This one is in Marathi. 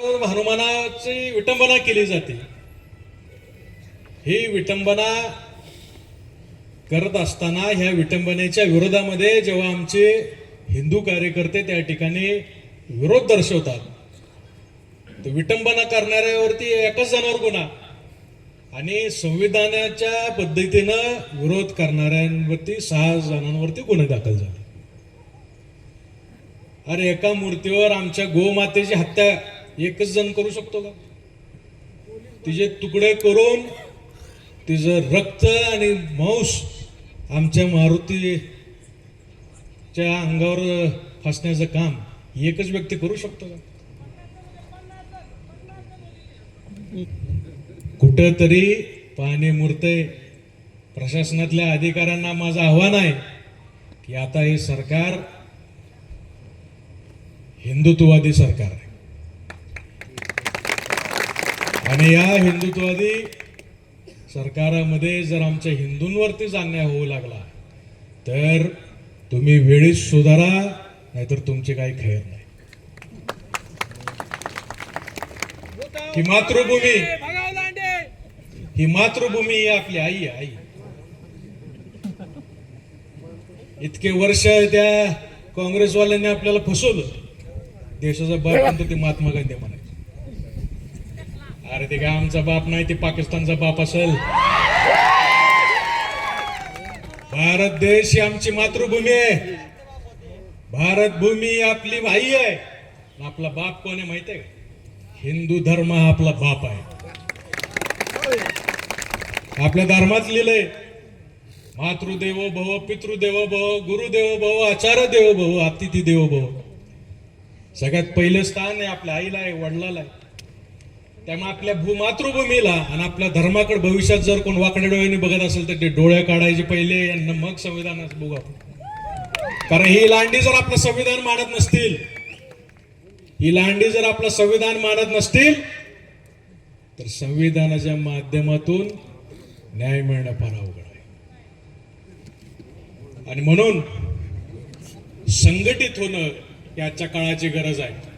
हनुमानाची विटंबना केली जाते. ही विटंबना करत असताना ह्या विटंबनेच्या विरोधामध्ये जेव्हा आमचे हिंदू कार्यकर्ते त्या ठिकाणी विरोध दर्शवतात, तर विटंबना करणाऱ्यावरती एकच जणांवर गुन्हा आणि संविधानाच्या पद्धतीनं विरोध करणाऱ्यांवरती 6 जणांवरती गुन्हे दाखल झाले. अरे एका मूर्तीवर आमच्या गोमातेची हत्या एकच जण करू शकतो का? तिचे तुकडे करून तिचं रक्त आणि मांस आमच्या मारुतीच्या अंगावर फासण्याचं काम एकच व्यक्ती करू शकतो का? कुठंतरी पाणी मुरतंय. प्रशासनातल्या अधिकाऱ्यांना माझं आव्हान आहे की आता हे सरकार हिंदुत्ववादी सरकार आहे आणि या हिंदुत्ववादी सरकारामध्ये जर आमच्या हिंदूंवरतीच अन्याय होऊ लागला तर तुम्ही वेळीच सुधारा, नाहीतर तुमचे काही खैर नाही. ही मातृभूमी ही आपली आई आहे. आई इतके वर्ष त्या काँग्रेसवाल्यांनी आपल्याला फसवलं. देशाचा बाप म्हणतो ते महात्मा गांधी म्हणायचे. अरे ते काय आमचा बाप नाही, ते पाकिस्तानचा बाप असेल. भारत देश ही आमची मातृभूमी आहे. भारत भूमी आपली आई आहे. आपला बाप कोण आहे माहिती आहे का? हिंदू धर्म हा आपला बाप आहे. आपल्या धर्मात लिहिलंय मातृदेवो भव, पितृदेवो भव, गुरुदेवो भव, आचार्य देवो भव, अतिथी देवो भव. सगळ्यात पहिलं स्थान आहे आपल्या आईला आहे, वडिलाला आहे. त्यामुळे आपल्या मातृभूमीला आणि आपल्या धर्माकडे भविष्यात जर कोण वाकड्या डोळ्यांनी बघत असेल तर ते डोळे काढायचे पहिले आणि मग संविधानाचं बघू आपण. कारण ही लांडी जर आपलं संविधान मानत नसतील, ही लांडी जर आपलं संविधान मानत नसतील तर संविधानाच्या माध्यमातून न्याय मिळणं फार अवघड आहे. आणि म्हणून संघटित होणं याच्या काळाची गरज आहे.